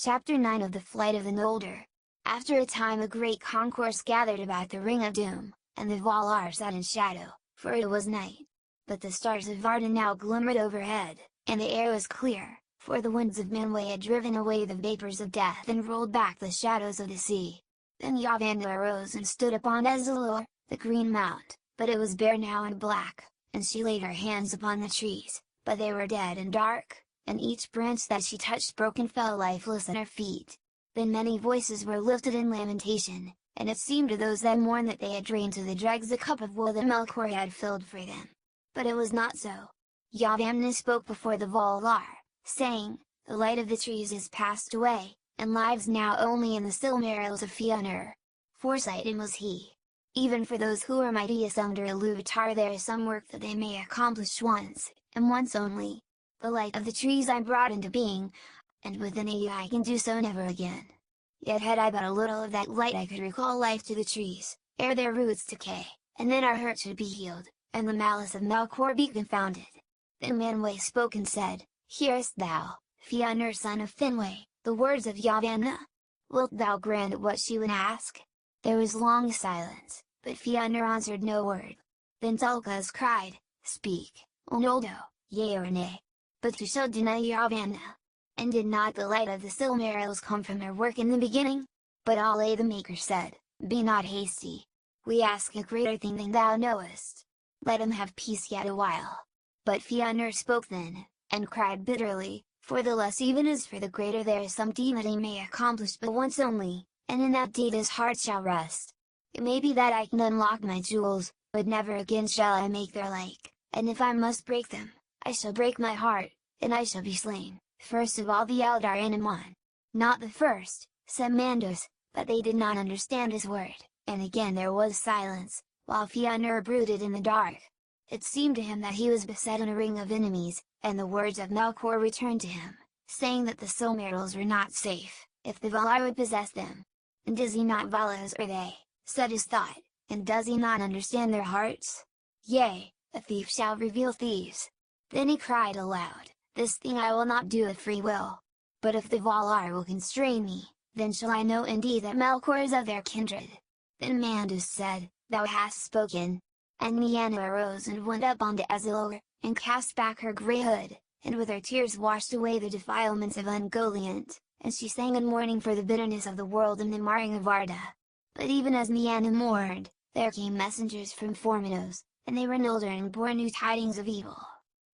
Chapter 9 of the Flight of the Noldor. After a time a great concourse gathered about the Ring of Doom, and the Valar sat in shadow, for it was night. But the stars of Arda now glimmered overhead, and the air was clear, for the winds of Manwë had driven away the vapors of death and rolled back the shadows of the sea. Then Yavanna arose and stood upon Ezzelor, the green mount, but it was bare now and black, and she laid her hands upon the trees, but they were dead and dark, and each branch that she touched broke and fell lifeless at her feet. Then many voices were lifted in lamentation, and it seemed to those that mourned that they had drained to the dregs the cup of woe that Melkor had filled for them. But it was not so. Yavanna spoke before the Valar, saying, "The light of the trees is passed away, and lives now only in the Silmarils of Fëanor. Foresighted was he. Even for those who are mightiest under Ilúvatar there is some work that they may accomplish once, and once only. The light of the trees I brought into being, and within a year I can do so never again. Yet had I but a little of that light I could recall life to the trees, ere their roots decay, and then our hurt should be healed, and the malice of Melkor be confounded." Then Manwë spoke and said, "Hearest thou, Fëanor son of Finwë, the words of Yavanna? Wilt thou grant what she would ask?" There was long silence, but Fëanor answered no word. Then Tulkas cried, "Speak, O Noldo, yea or nay. But who shall deny Yavanna? And did not the light of the Silmarils come from her work in the beginning?" But Allah the Maker said, "Be not hasty. We ask a greater thing than thou knowest. Let him have peace yet a while." But Fëanor spoke then, and cried bitterly, "For the less even as for the greater there is some deed that he may accomplish but once only, and in that deed his heart shall rest. It may be that I can unlock my jewels, but never again shall I make their like, and if I must break them, I shall break my heart, and I shall be slain, first of all the Eldar and Amon." "Not the first," said Mandos, but they did not understand his word, and again there was silence, while Fëanor brooded in the dark. It seemed to him that he was beset in a ring of enemies, and the words of Melkor returned to him, saying that the Silmarils were not safe, if the Valar would possess them. "And is he not Vala's are they?" said his thought, "and does he not understand their hearts? Yea, a thief shall reveal thieves." Then he cried aloud, "This thing I will not do of free will. But if the Valar will constrain me, then shall I know indeed that Melkor is of their kindred." Then Mandos said, "Thou hast spoken." And Nienna arose and went up unto Ezzelor, and cast back her grey hood, and with her tears washed away the defilements of Ungoliant, and she sang in mourning for the bitterness of the world and the marring of Arda. But even as Nienna mourned, there came messengers from Formenos, and they were Noldor and bore new tidings of evil.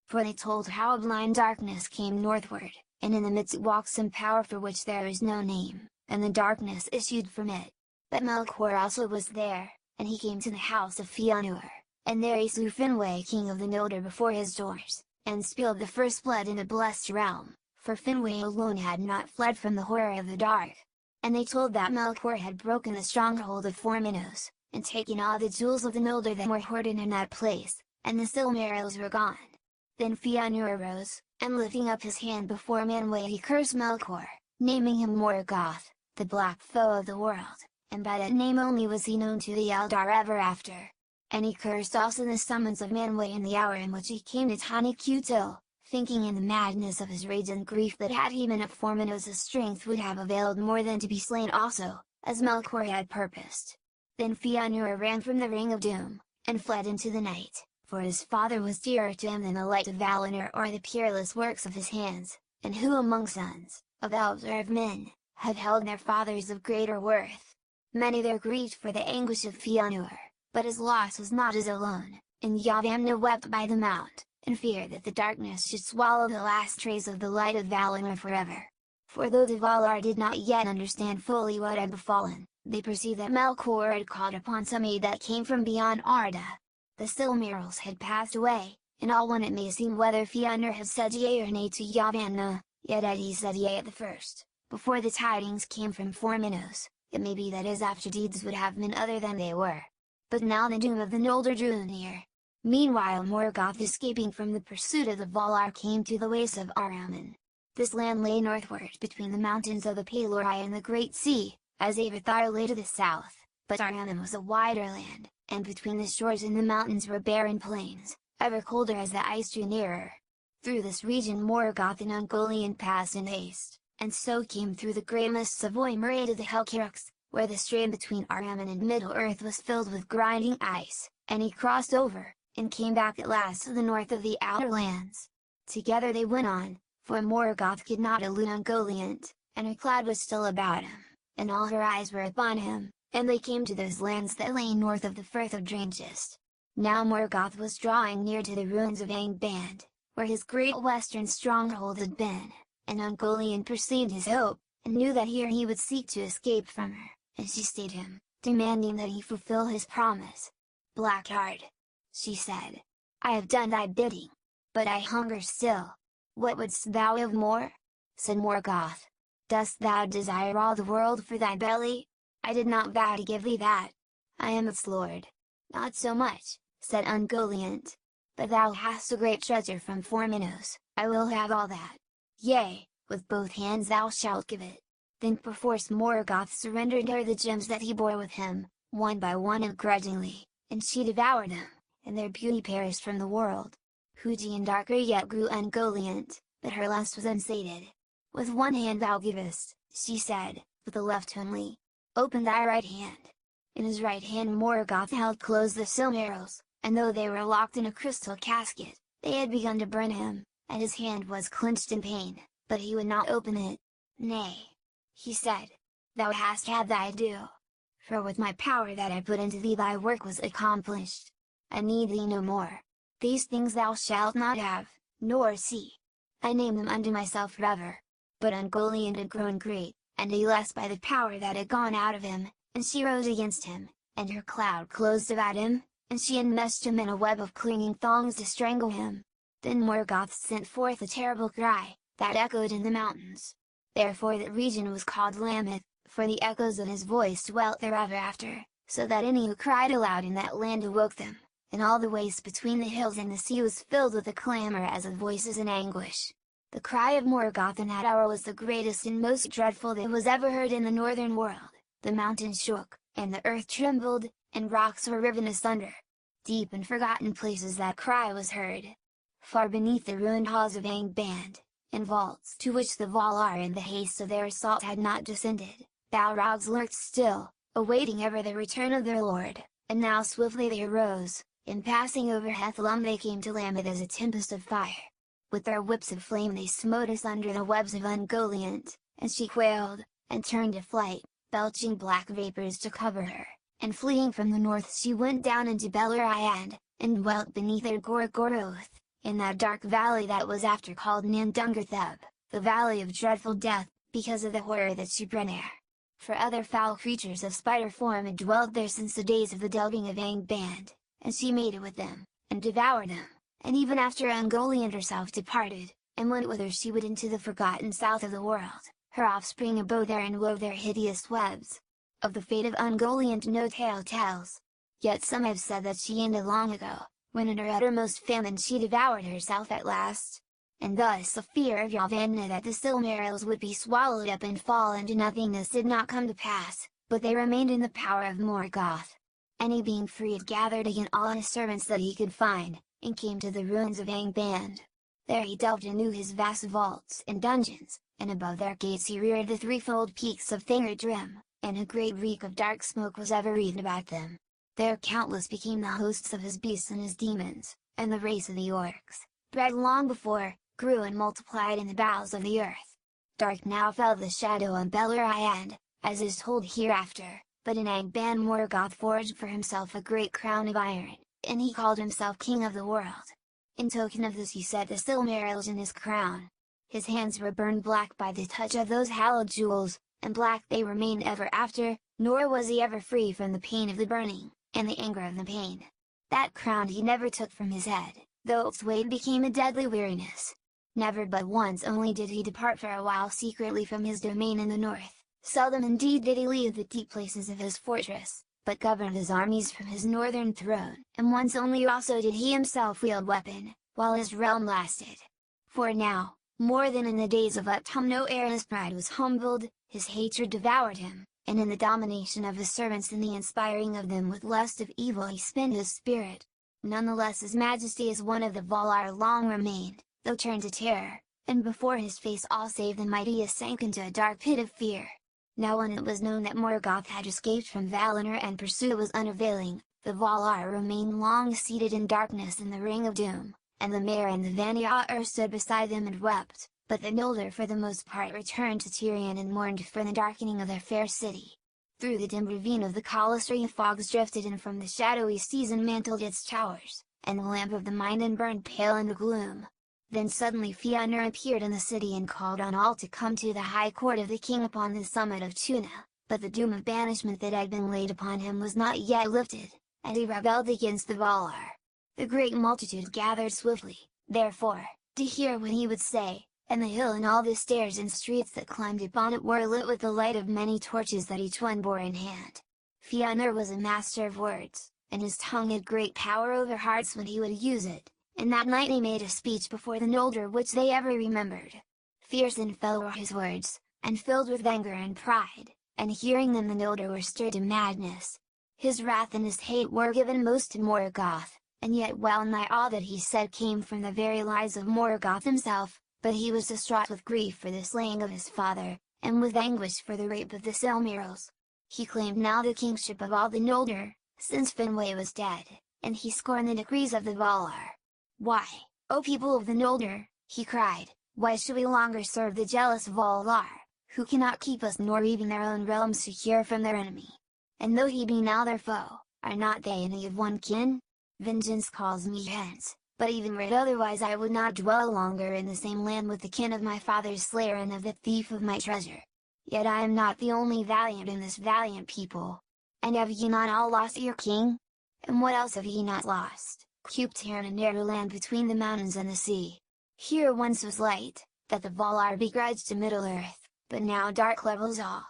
For they told how a blind darkness came northward, and in the midst walked some power for which there is no name, and the darkness issued from it. But Melkor also was there, and he came to the house of Fëanor, and there he slew Finwë king of the Noldor before his doors, and spilled the first blood in the blessed realm, for Finwë alone had not fled from the horror of the dark. And they told that Melkor had broken the stronghold of Formenos, and taken all the jewels of the Noldor that were hoarded in that place, and the Silmarils were gone. Then Fëanor arose, and lifting up his hand before Manwë he cursed Melkor, naming him Morgoth, the black foe of the world, and by that name only was he known to the Eldar ever after. And he cursed also the summons of Manwë in the hour in which he came to Taniqutil, thinking in the madness of his rage and grief that had he been at Formenos his strength would have availed more than to be slain also, as Melkor had purposed. Then Fëanor ran from the Ring of Doom, and fled into the night, for his father was dearer to him than the light of Valinor or the peerless works of his hands, and who among sons, of elves or of men, have held their fathers of greater worth? Many there grieved for the anguish of Fëanor, but his loss was not his alone, and Yavanna wept by the mount, and feared that the darkness should swallow the last trace of the light of Valinor forever. For though the Valar did not yet understand fully what had befallen, they perceived that Melkor had called upon some aid that came from beyond Arda. The Silmarils had passed away, and all when it may seem whether Fëanor had said yea or nay to Yavanna, yet had he said yea at the first, before the tidings came from Formenos, it may be that his after deeds would have been other than they were. But now the doom of the Noldor drew near. Meanwhile Morgoth escaping from the pursuit of the Valar came to the wastes of Araman. This land lay northward between the mountains of the Pelori and the Great Sea, as Avathar lay to the south, but Araman was a wider land, and between the shores and the mountains were barren plains, ever colder as the ice drew nearer. Through this region Morgoth and Ungoliant passed in haste, and so came through the grey mists of Oimere to the Helcarax, where the strait between Araman and Middle-earth was filled with grinding ice, and he crossed over, and came back at last to the north of the Outer Lands. Together they went on, for Morgoth could not elude Ungoliant, and her cloud was still about him, and all her eyes were upon him, and they came to those lands that lay north of the Firth of Drangist. Now Morgoth was drawing near to the ruins of Angband, where his great western stronghold had been, and Ungoliant perceived his hope, and knew that here he would seek to escape from her, and she stayed him, demanding that he fulfill his promise. "Blackheart," she said, "I have done thy bidding, but I hunger still. What wouldst thou have more?" Said Morgoth. "Dost thou desire all the world for thy belly? I did not vow to give thee that. I am its lord." "Not so much," said Ungoliant. "But thou hast a great treasure from Forminos, I will have all that. Yea, with both hands thou shalt give it." Then perforce Morgoth surrendered her the gems that he bore with him, one by one and grudgingly, and she devoured them, and their beauty perished from the world. Hugi and darker yet grew Ungoliant, but her lust was unsated. "With one hand thou givest," she said, "with the left only. Open thy right hand." In his right hand Morgoth held close the Silmarils, and though they were locked in a crystal casket, they had begun to burn him, and his hand was clenched in pain, but he would not open it. "Nay," he said, "thou hast had thy due. For with my power that I put into thee thy work was accomplished. I need thee no more. These things thou shalt not have, nor see. I name them unto myself forever." But Ungoliant had grown great, and he less by the power that had gone out of him, and she rose against him, and her cloud closed about him, and she enmeshed him in a web of clinging thongs to strangle him. Then Morgoth sent forth a terrible cry, that echoed in the mountains. Therefore that region was called Lameth, for the echoes of his voice dwelt there ever after, so that any who cried aloud in that land awoke them, and all the waste between the hills and the sea was filled with a clamour as of voices in anguish. The cry of Morgoth in that hour was the greatest and most dreadful that was ever heard in the northern world. The mountains shook, and the earth trembled, and rocks were riven asunder. Deep in forgotten places that cry was heard. Far beneath the ruined halls of Angband, in vaults to which the Valar in the haste of their assault had not descended, Balrogs lurked still, awaiting ever the return of their lord, and now swiftly they arose, in passing over Hethlum they came to Lameth as a tempest of fire. With their whips of flame they smote asunder the webs of Ungoliant, and she quailed, and turned to flight, belching black vapors to cover her, and fleeing from the north she went down into Beleriand, and dwelt beneath Gorgoroth, in that dark valley that was after called Nandungarthub, the valley of dreadful death, because of the horror that she brought there. For other foul creatures of spider form had dwelt there since the days of the delving of Angband, and she mated with them, and devoured them. And even after Ungoliant herself departed, and went whither she would into the forgotten south of the world, her offspring abode there and wove their hideous webs. Of the fate of Ungoliant no tale tells. Yet some have said that she ended long ago, when in her uttermost famine she devoured herself at last. And thus the fear of Yavanna that the Silmarils would be swallowed up and fall into nothingness did not come to pass, but they remained in the power of Morgoth. And he being freed gathered again all his servants that he could find, and came to the ruins of Angband. There he delved anew his vast vaults and dungeons, and above their gates he reared the threefold peaks of Thingerdrim, and a great reek of dark smoke was ever wreathed about them. There countless became the hosts of his beasts and his demons, and the race of the orcs, bred long before, grew and multiplied in the bowels of the earth. Dark now fell the shadow on Beleriand, as is told hereafter, but in Angband Morgoth forged for himself a great crown of iron, and he called himself king of the world. In token of this he set the Silmarils in his crown. His hands were burned black by the touch of those hallowed jewels, and black they remained ever after, nor was he ever free from the pain of the burning, and the anger of the pain. That crown he never took from his head, though its weight became a deadly weariness. Never but once only did he depart for a while secretly from his domain in the north, seldom indeed did he leave the deep places of his fortress, but governed his armies from his northern throne, and once only also did he himself wield weapon, while his realm lasted. For now, more than in the days of Autumno ere his pride was humbled, his hatred devoured him, and in the domination of his servants and the inspiring of them with lust of evil he spent his spirit. Nonetheless his majesty as one of the Valar long remained, though turned to terror, and before his face all save the mightiest sank into a dark pit of fear. Now when it was known that Morgoth had escaped from Valinor and pursuit was unavailing, the Valar remained long seated in darkness in the Ring of Doom, and the Mare and the Vanir stood beside them and wept, but the Noldor for the most part returned to Tirion and mourned for the darkening of their fair city. Through the dim ravine of the Calistri fogs drifted in from the shadowy seas and mantled its towers, and the lamp of the Minden burned pale in the gloom. Then suddenly Fëanor appeared in the city and called on all to come to the high court of the king upon the summit of Tuna, but the doom of banishment that had been laid upon him was not yet lifted, and he rebelled against the Valar. The great multitude gathered swiftly, therefore, to hear what he would say, and the hill and all the stairs and streets that climbed upon it were lit with the light of many torches that each one bore in hand. Fëanor was a master of words, and his tongue had great power over hearts when he would use it, and that night he made a speech before the Noldor which they ever remembered. Fierce and fell were his words, and filled with anger and pride, and hearing them the Noldor were stirred to madness. His wrath and his hate were given most to Morgoth, and yet well nigh all that he said came from the very lies of Morgoth himself, but he was distraught with grief for the slaying of his father, and with anguish for the rape of the Silmarils. He claimed now the kingship of all the Noldor, since Finwë was dead, and he scorned the decrees of the Valar. "Why, O people of the Noldor," he cried, "why should we longer serve the jealous Valar, who cannot keep us nor even their own realm secure from their enemy? And though he be now their foe, are not they any of one kin? Vengeance calls me hence, but even were it otherwise I would not dwell longer in the same land with the kin of my father's slayer and of the thief of my treasure. Yet I am not the only valiant in this valiant people. And have ye not all lost your king? And what else have ye not lost? Cuptairn and Neverland between the mountains and the sea. Here once was light, that the Valar begrudged to Middle-earth, but now dark levels all.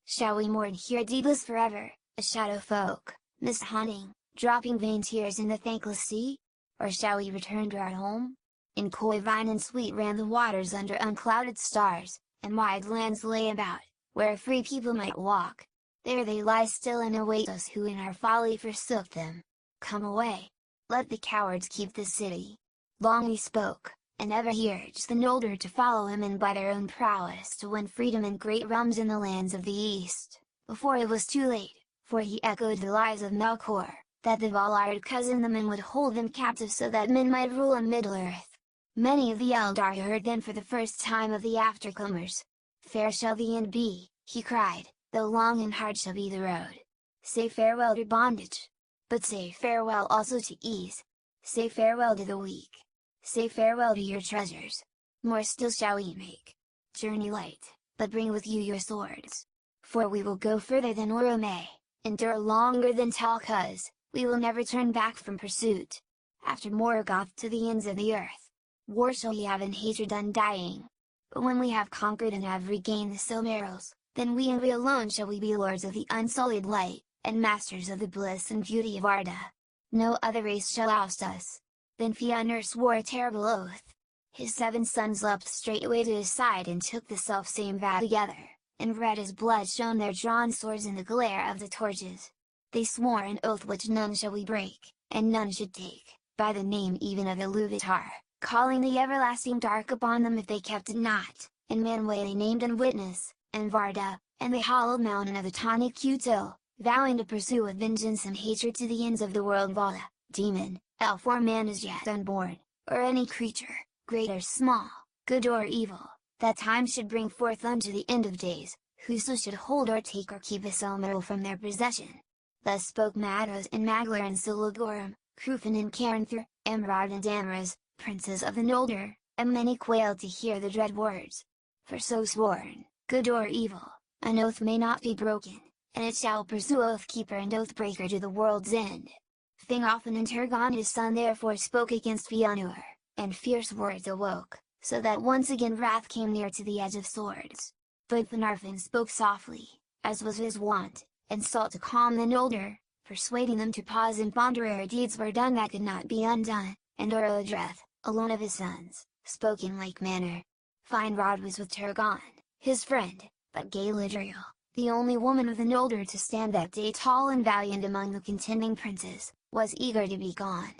Shall we mourn here deedless forever, a shadow folk, mist-haunting, dropping vain tears in the thankless sea? Or shall we return to our home? In coy vine and sweet ran the waters under unclouded stars, and wide lands lay about, where free people might walk. There they lie still and await us who in our folly forsook them. Come away! Let the cowards keep the city." Long he spoke, and ever he urged the Noldor to follow him and by their own prowess to win freedom in great realms in the lands of the east, before it was too late, for he echoed the lies of Melkor, that the Valar had cozened them and would hold them captive so that men might rule in Middle-earth. Many of the Eldar heard then for the first time of the aftercomers. "Fair shall the end be," he cried, "though long and hard shall be the road. Say farewell to bondage! But say farewell also to ease. Say farewell to the weak. Say farewell to your treasures. More still shall we make. Journey light, but bring with you your swords. For we will go further than Orome, endure longer than Talcuz, we will never turn back from pursuit. After Morgoth to the ends of the earth. War shall we have and hatred undying. But when we have conquered and have regained the Silmarils, then we and we alone shall we be lords of the unsullied light, and masters of the bliss and beauty of Arda. No other race shall oust us." Then Fëanor swore a terrible oath. His 7 sons leapt straightway to his side and took the selfsame vow together, and red as blood shone their drawn swords in the glare of the torches. They swore an oath which none shall we break, and none should take, by the name even of Ilúvatar, calling the everlasting dark upon them if they kept it not, and Manwë they named in witness, and Varda, and the hallowed mountain of the tawny Cutil, vowing to pursue with vengeance and hatred to the ends of the world Valda, demon, elf or man is yet unborn, or any creature, great or small, good or evil, that time should bring forth unto the end of days, whoso should hold or take or keep a Silmaril from their possession. Thus spoke Mados and Maglar and Silugorum, Crufin and Caranthir, Amrod and Amras, princes of the Noldor, and many quailed to hear the dread words. For so sworn, good or evil, an oath may not be broken, and it shall pursue oath-keeper and oath-breaker to the world's end. Thingolfin and Turgon his son therefore spoke against Fëanor, and fierce words awoke, so that once again wrath came near to the edge of swords. But Finarfin spoke softly, as was his wont, and sought to calm the Noldor, persuading them to pause and ponder ere deeds were done that could not be undone, and Orodreth, alone of his sons, spoke in like manner. Finrod was with Turgon, his friend, but Galadriel, the only woman of the Noldor to stand that day tall and valiant among the contending princes, was eager to be gone.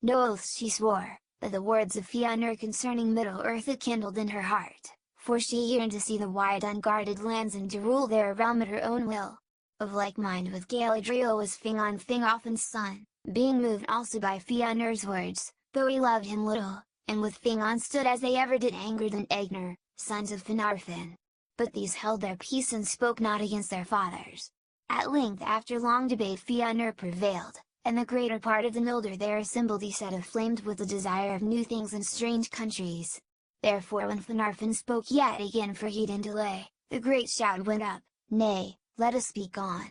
No oaths she swore, but the words of Fëanor concerning Middle-earth had kindled in her heart, for she yearned to see the wide unguarded lands and to rule their realm at her own will. Of like mind with Galadriel was Thingolfin's son, being moved also by Fëanor's words, though he loved him little, and with Thingol stood as they ever did Angrod and Egner, sons of Finarfin. But these held their peace and spoke not against their fathers. At length after long debate Fëanor prevailed, and the greater part of the Noldor there assembled he said aflamed with the desire of new things and strange countries. Therefore when Finarfin spoke yet again for heat and delay, the great shout went up, "Nay, let us speak on!"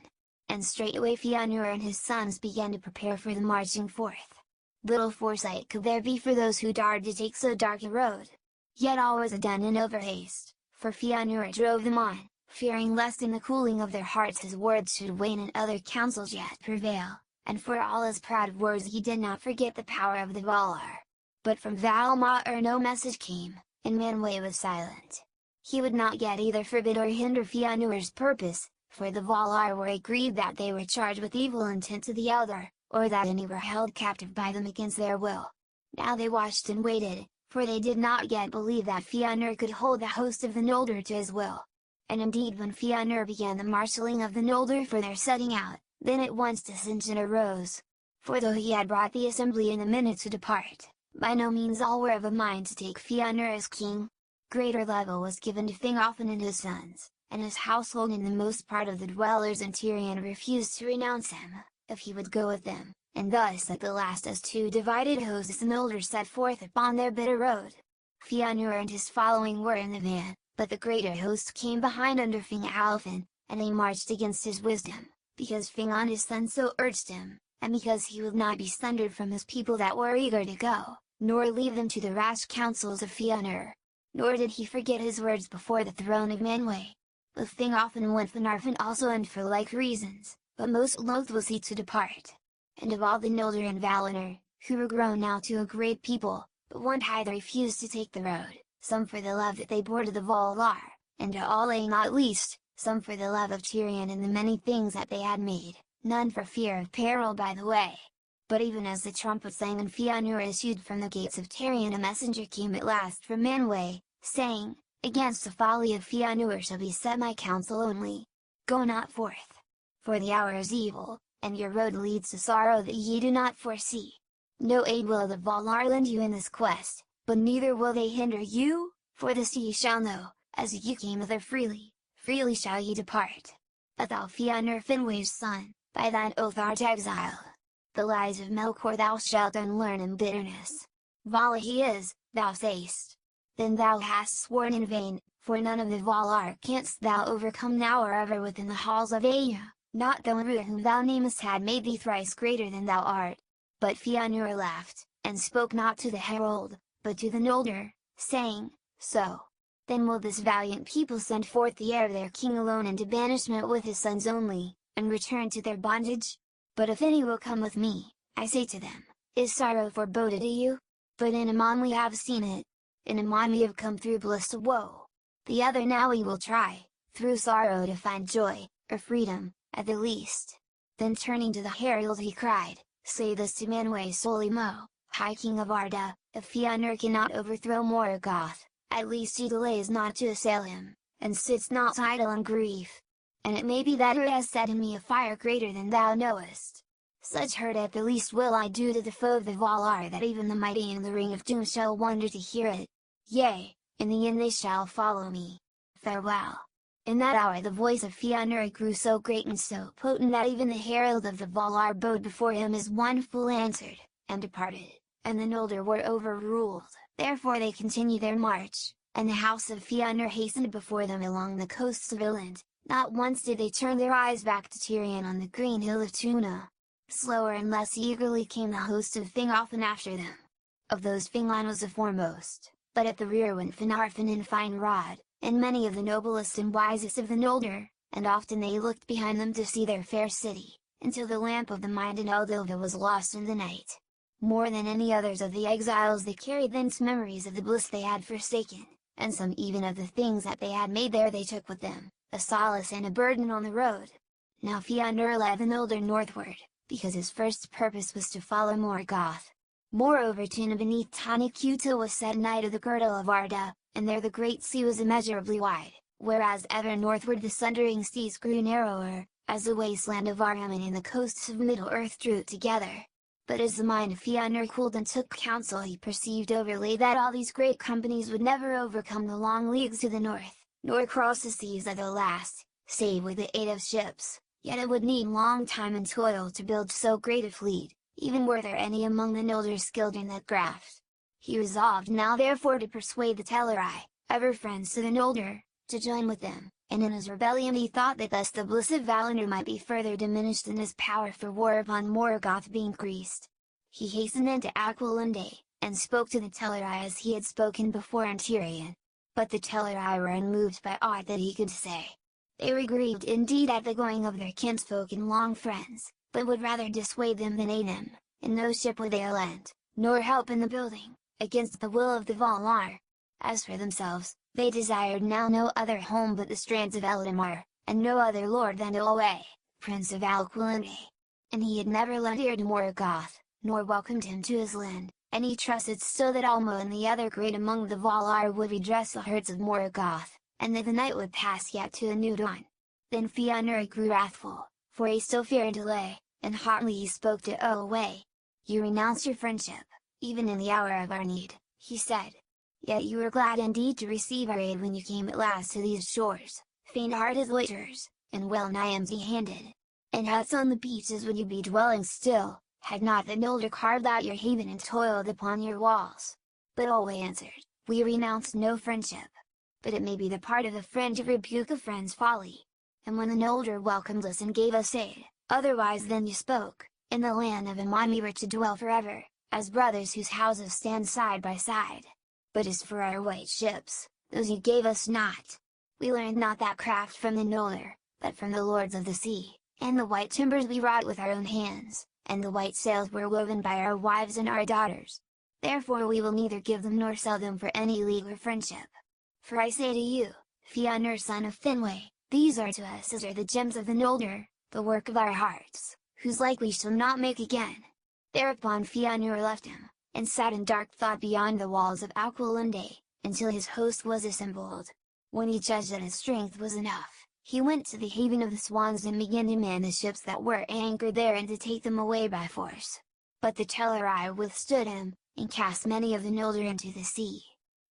And straightway Fëanor and his sons began to prepare for the marching forth. Little foresight could there be for those who dared to take so dark a road. Yet all was done in overhaste, for Fëanor drove them on, fearing lest in the cooling of their hearts his words should wane and other counsels yet prevail, and for all his proud words he did not forget the power of the Valar. But from Valmaur no message came, and Manwë was silent. He would not yet either forbid or hinder Fëanor's purpose, for the Valar were agreed that they were charged with evil intent to the Elder, or that any were held captive by them against their will. Now they watched and waited, for they did not yet believe that Fëanor could hold the host of the Noldor to his will. And indeed when Fëanor began the marshalling of the Noldor for their setting out, then at once dissension arose. For though he had brought the assembly in a minute to depart, by no means all were of a mind to take Fëanor as king. Greater level was given to Thingolfin and his sons, and his household, and the most part of the dwellers in Tirion refused to renounce him, if he would go with them, and thus at the last as two divided hosts the Noldor set forth upon their bitter road. Fëanor and his following were in the van, but the greater host came behind under Thingolfin, and they marched against his wisdom, because Thingol his son so urged him, and because he would not be sundered from his people that were eager to go, nor leave them to the rash counsels of Fëanor. Nor did he forget his words before the throne of Manwë. With Thingolfin went Finarfin also, and for like reasons, but most loath was he to depart. And of all the Noldor and Valinor, who were grown now to a great people, but one had refused to take the road, some for the love that they bore to the Valar, and to all not least, some for the love of Tirion and the many things that they had made, none for fear of peril by the way. But even as the trumpet sang and Fëanor issued from the gates of Tirion, a messenger came at last from Manwë, saying, "Against the folly of Fëanor shall be set my counsel only. Go not forth. For the hour is evil, and your road leads to sorrow that ye do not foresee. No aid will the Valar lend you in this quest, but neither will they hinder you, for this ye shall know, as ye came hither freely, freely shall ye depart. But thou Fëanor Finwë's son, by thine oath art exiled. The lies of Melkor thou shalt unlearn in bitterness. Vala he is, thou say'st. Then thou hast sworn in vain, for none of the Valar canst thou overcome now or ever within the halls of Aya, not Gilru whom thou namest had made thee thrice greater than thou art." But Fëanor laughed, and spoke not to the herald, but to the Noldor, saying, "So. Then will this valiant people send forth the heir of their king alone into banishment with his sons only, and return to their bondage? But if any will come with me, I say to them, is sorrow foreboded to you? But in Aman we have seen it. In Aman we have come through bliss to woe. The other now we will try, through sorrow to find joy, or freedom, at the least." Then turning to the herald he cried, "Say this to Manwë Solimo, High King of Arda, if Fëanor cannot overthrow Morgoth, at least he delays not to assail him, and sits not idle in grief. And it may be that he has set in me a fire greater than thou knowest. Such hurt at the least will I do to the foe of the Valar that even the mighty in the Ring of Doom shall wonder to hear it. Yea, in the end they shall follow me. Farewell." In that hour the voice of Fëanor grew so great and so potent that even the herald of the Valar bowed before him as one full answered, and departed, and the Noldor were overruled. Therefore they continued their march, and the house of Fëanor hastened before them along the coasts of Irland. Not once did they turn their eyes back to Tirion on the green hill of Tuna. Slower and less eagerly came the host of Thingolfin after them. Of those Thingol was the foremost, but at the rear went Finarfin and Finrod, and many of the noblest and wisest of the Noldor, and often they looked behind them to see their fair city, until the lamp of the mind in Eldilva was lost in the night. More than any others of the exiles they carried thence memories of the bliss they had forsaken, and some even of the things that they had made there they took with them, a solace and a burden on the road. Now Fëanor led the Noldor northward, because his first purpose was to follow Morgoth. Moreover Tuna beneath Tanicuta was set nigh to the girdle of Arda, and there the great sea was immeasurably wide, whereas ever northward the sundering seas grew narrower, as the wasteland of Aryaman and the coasts of Middle-earth drew together. But as the mind of Fëanor cooled and took counsel, he perceived overlay that all these great companies would never overcome the long leagues to the north, nor cross the seas at the last, save with the aid of ships, yet it would need long time and toil to build so great a fleet, even were there any among the Noldor skilled in that craft. He resolved now therefore to persuade the Teleri, ever friends to the Noldor, to join with them, and in his rebellion he thought that thus the bliss of Valinor might be further diminished and his power for war upon Morgoth be increased. He hastened into Aquilunde, and spoke to the Teleri as he had spoken before in Tirion. But the Teleri were unmoved by aught that he could say. They were grieved indeed at the going of their kinsfolk and long friends, but would rather dissuade them than aid them. In no ship would they lend, nor help in the building, against the will of the Valar. As for themselves, they desired now no other home but the strands of Eldamar, and no other lord than Olwe, prince of Aquilunde. And he had never lent ear to Morgoth, nor welcomed him to his land, and he trusted still that Ulmo and the other great among the Valar would redress the hurts of Morgoth, and that the night would pass yet to a new dawn. Then Fëanor grew wrathful, for he still feared delay, and hotly he spoke to Olwe. "You renounced your friendship, even in the hour of our need," he said. "Yet you were glad indeed to receive our aid when you came at last to these shores, faint-hearted loiterers, and well-nigh empty-handed. In huts on the beaches would you be dwelling still, had not the Noldor carved out your haven and toiled upon your walls." But Olwe answered, "We renounced no friendship. But it may be the part of a friend to rebuke a friend's folly. And when the Noldor welcomed us and gave us aid, otherwise than you spoke, in the land of Aman we were to dwell forever, as brothers whose houses stand side by side. But as for our white ships, those you gave us not. We learned not that craft from the Noldor, but from the lords of the sea, and the white timbers we wrought with our own hands, and the white sails were woven by our wives and our daughters. Therefore we will neither give them nor sell them for any league or friendship. For I say to you, Fëanor son of Finwë, these are to us as are the gems of the Noldor, the work of our hearts, whose like we shall not make again." Thereupon Fëanor left him, and sat in dark thought beyond the walls of Aquilunde, until his host was assembled. When he judged that his strength was enough, he went to the haven of the swans and began to man the ships that were anchored there and to take them away by force. But the Teleri withstood him, and cast many of the Noldor into the sea.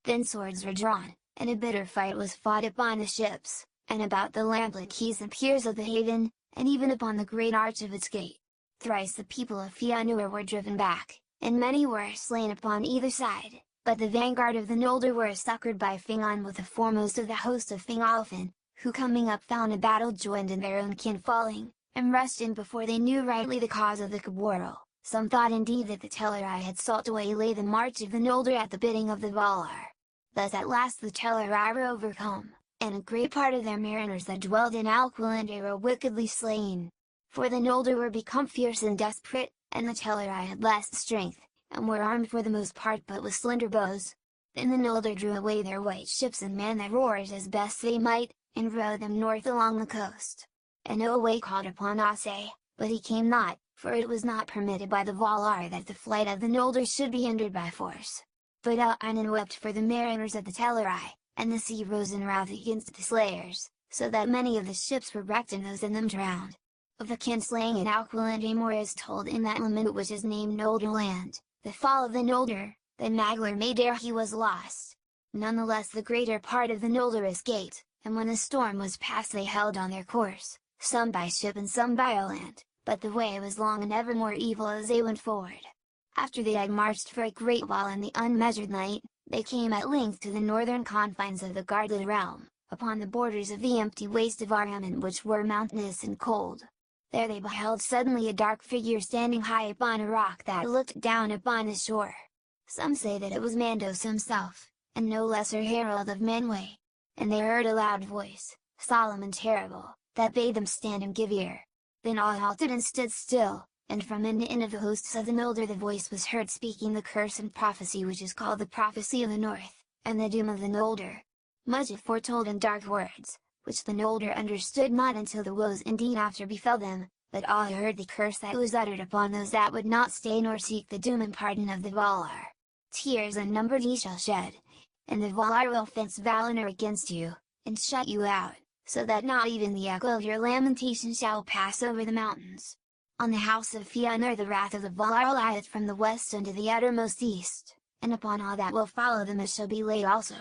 Then swords were drawn, and a bitter fight was fought upon the ships, and about the lamplit quays and piers of the haven, and even upon the great arch of its gate. Thrice the people of Fëanor were driven back, and many were slain upon either side, but the vanguard of the Noldor were succoured by Fingon with the foremost of the host of Fingolfin, who coming up found a battle joined and their own kin falling, and rushed in before they knew rightly the cause of the quarrel. Some thought indeed that the Teleri had sought to waylay the march of the Noldor at the bidding of the Valar. Thus at last the Teleri were overcome, and a great part of their mariners that dwelled in Aquilunde were wickedly slain. For the Noldor were become fierce and desperate, and the Teleri had less strength, and were armed for the most part but with slender bows. Then the Noldor drew away their white ships and manned their oars as best they might, and rowed them north along the coast. And Olwe called upon Ase, but he came not, for it was not permitted by the Valar that the flight of the Noldor should be hindered by force. But Elainan wept for the mariners of the Teleri, and the sea rose in wrath against the slayers, so that many of the ships were wrecked and those in them drowned. Of the kinslaying in Aquilunde more is told in that lament which is named Noldorland, the fall of the Noldor, that Maglar made ere he was lost. Nonetheless the greater part of the Noldor escaped, and when the storm was past they held on their course, some by ship and some by land, but the way was long and ever more evil as they went forward. After they had marched for a great while in the unmeasured night, they came at length to the northern confines of the guarded realm, upon the borders of the empty waste of Aryaman which were mountainous and cold. There they beheld suddenly a dark figure standing high upon a rock that looked down upon the shore. Some say that it was Mandos himself, and no lesser herald of Manwë. And they heard a loud voice, solemn and terrible, that bade them stand and give ear. Then all halted and stood still, and from end to end of the hosts of the Noldor the voice was heard speaking the curse and prophecy which is called the prophecy of the North, and the doom of the Noldor. Much it foretold in dark words, which the Noldor understood not until the woes indeed after befell them, but all heard the curse that was uttered upon those that would not stay nor seek the doom and pardon of the Valar. Tears unnumbered ye shall shed, and the Valar will fence Valinor against you, and shut you out, so that not even the echo of your lamentation shall pass over the mountains. On the house of Fëanor the wrath of the Valar lieth from the west unto the uttermost east, and upon all that will follow them it shall be laid also.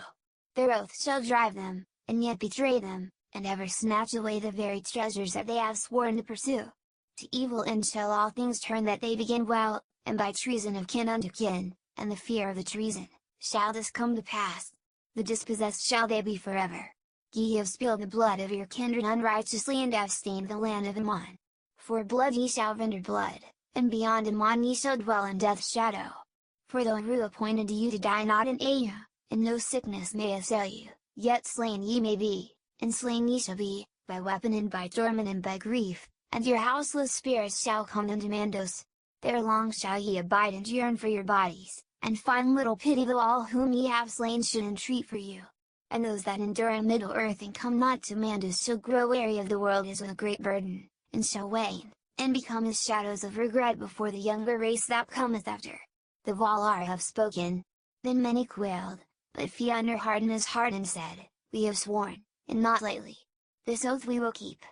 Their oath shall drive them, and yet betray them, and ever snatch away the very treasures that they have sworn to pursue. To evil end shall all things turn that they begin well, and by treason of kin unto kin, and the fear of the treason, shall this come to pass. The dispossessed shall they be forever. Ye have spilled the blood of your kindred unrighteously and have stained the land of Aman. For blood ye shall render blood, and beyond Aman ye shall dwell in death's shadow. For though Ru appointed you to die not in Aya, and no sickness may assail you, yet slain ye may be, and slain ye shall be, by weapon and by torment and by grief, and your houseless spirits shall come unto Mandos. There long shall ye abide and yearn for your bodies, and find little pity though all whom ye have slain should entreat for you. And those that endure in Middle Earth and come not to Mandos shall grow weary of the world as with a great burden, and shall wane, and become as shadows of regret before the younger race that cometh after. The Valar have spoken. Then many quailed, but Fëanor hardened his heart and said, We have sworn, and not lightly. This oath we will keep.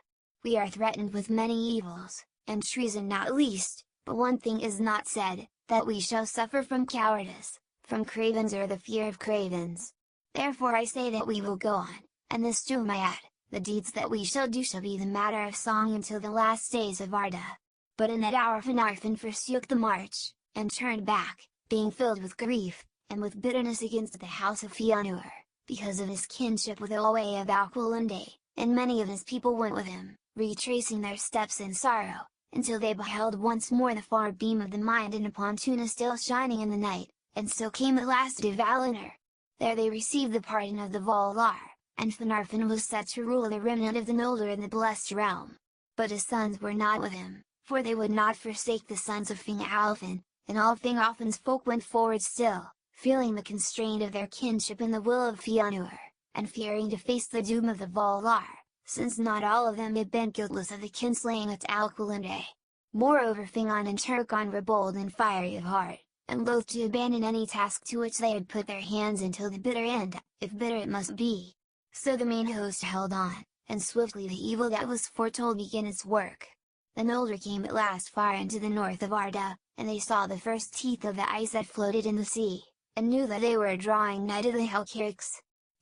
We are threatened with many evils, and treason not least, but one thing is not said, that we shall suffer from cowardice, from cravens or the fear of cravens. Therefore I say that we will go on, and this too I add, the deeds that we shall do shall be the matter of song until the last days of Arda. But in that hour Finarfin forsook the march, and turned back, being filled with grief, and with bitterness against the house of Fëanor, because of his kinship with Olwe of Alqualunde, and many of his people went with him, retracing their steps in sorrow, until they beheld once more the far beam of the Mind and upon Tuna still shining in the night, and so came at last to Valinor. There they received the pardon of the Valar, and Finarfin was set to rule the remnant of the Noldor in the Blessed Realm. But his sons were not with him, for they would not forsake the sons of Fingolfin, and all Fingolfin's folk went forward still, feeling the constraint of their kinship in the will of Fëanor, and fearing to face the doom of the Valar, since not all of them had been guiltless of the kinslaying at Alqualunde. Moreover Fingon and Turgon were bold and fiery of heart, and loath to abandon any task to which they had put their hands until the bitter end, if bitter it must be. So the main host held on, and swiftly the evil that was foretold began its work. The Noldor came at last far into the north of Arda, and they saw the first teeth of the ice that floated in the sea, and knew that they were drawing nigh to the Helcarics.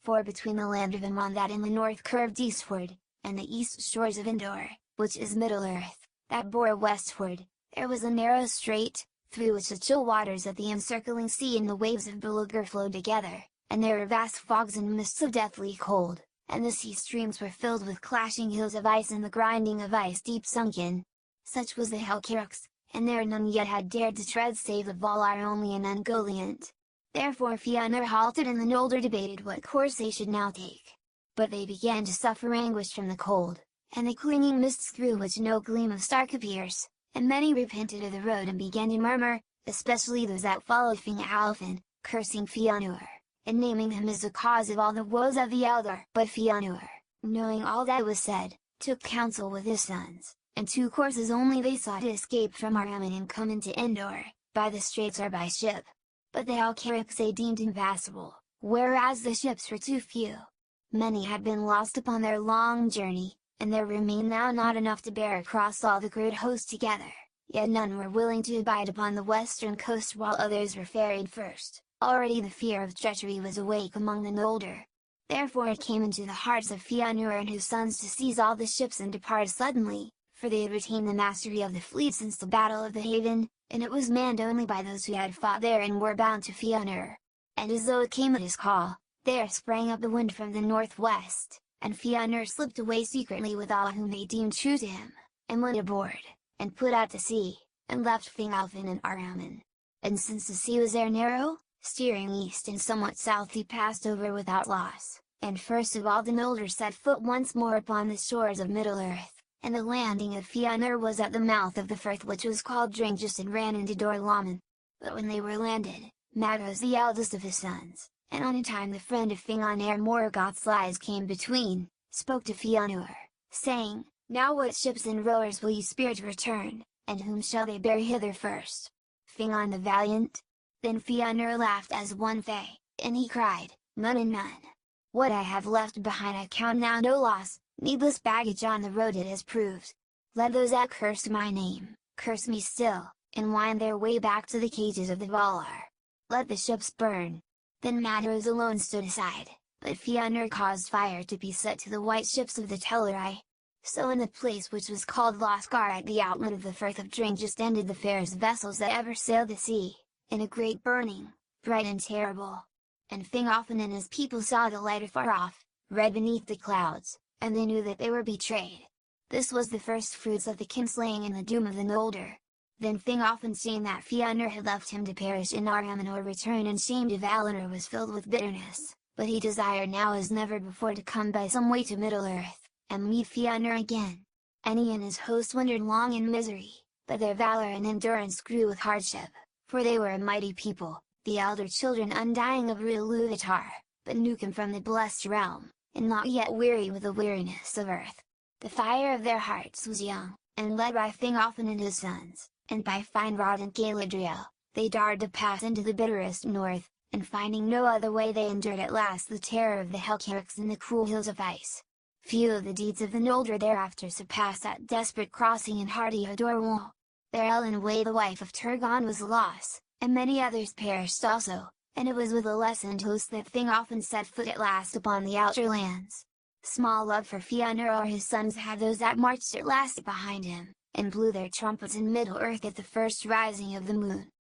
For between the land of Aman that in the north curved eastward, and the east shores of Endor, which is Middle-earth, that bore westward, there was a narrow strait, through which the chill waters of the encircling sea and the waves of Belugr flowed together, and there were vast fogs and mists of deathly cold, and the sea streams were filled with clashing hills of ice and the grinding of ice deep sunken. Such was the Helcarics, and there none yet had dared to tread save the Valar only and Ungoliant. Therefore Fëanor halted and the Noldor debated what course they should now take. But they began to suffer anguish from the cold, and the clinging mists through which no gleam of stark appears, and many repented of the road and began to murmur, especially those that followed Fingolfin, cursing Fëanor, and naming him as the cause of all the woes of the Eldar. But Fëanor, knowing all that was said, took counsel with his sons, and two courses only they saw to escape from Araman and come into Endor, by the straits or by ship. But the Helcarics they deemed impassable, whereas the ships were too few. Many had been lost upon their long journey, and there remained now not enough to bear across all the great host together, yet none were willing to abide upon the western coast while others were ferried first. Already the fear of treachery was awake among the Noldor. Therefore it came into the hearts of Fëanor and his sons to seize all the ships and depart suddenly, for they had retained the mastery of the fleet since the Battle of the Haven, and it was manned only by those who had fought there and were bound to Fëanor. And as though it came at his call, there sprang up the wind from the northwest, and Fëanor slipped away secretly with all whom they deemed true to him, and went aboard, and put out to sea, and left Fingolfin and Araman. And since the sea was there narrow, steering east and somewhat south he passed over without loss, and first of all the Noldor set foot once more upon the shores of Middle-earth, and the landing of Fëanor was at the mouth of the firth which was called Dringus and ran into Dor Laman. But when they were landed, Magos the eldest of his sons, and on a time the friend of Fingon ere Morgoth's lies came between, spoke to Fëanor, saying, Now what ships and rowers will ye spear to return, and whom shall they bear hither first? Fingon the valiant?" Then Fëanor laughed as one Fae, and he cried, "None and none! What I have left behind I count now no loss, needless baggage on the road it has proved. Let those that curse my name, curse me still, and wind their way back to the cages of the Valar. Let the ships burn!" Then Matros alone stood aside, but Fëanor caused fire to be set to the white ships of the Teleri. So in the place which was called Loskar at the outlet of the Firth of Drink just ended the fairest vessels that ever sailed the sea, in a great burning, bright and terrible. And Fingolfin and his people saw the light afar off, red beneath the clouds, and they knew that they were betrayed. This was the first fruits of the kinslaying and the doom of the Noldor. Then Fingolfin, seeing that Fëanor had left him to perish in Arnhem or return in shame to Valinor, was filled with bitterness, but he desired now as never before to come by some way to Middle-earth, and meet Fëanor again. And he and his host wandered long in misery, but their valor and endurance grew with hardship, for they were a mighty people, the elder children undying of Rúil-Iluvatar, but newcome from the blessed realm, and not yet weary with the weariness of earth. The fire of their hearts was young, and led by Fingolfin and his sons, and by Finrod and Galadriel, they dared to pass into the bitterest north, and finding no other way they endured at last the terror of the Hellcarracks and the cruel hills of ice. Few of the deeds of the Noldor thereafter surpassed that desperate crossing in hardy Hadorwall. There Elenwë the wife of Turgon was lost, and many others perished also, and it was with a lessened host that Fingolfin set foot at last upon the outer lands. Small love for Fëanor or his sons had those that marched at last behind him, and blew their trumpets in Middle-earth at the first rising of the moon.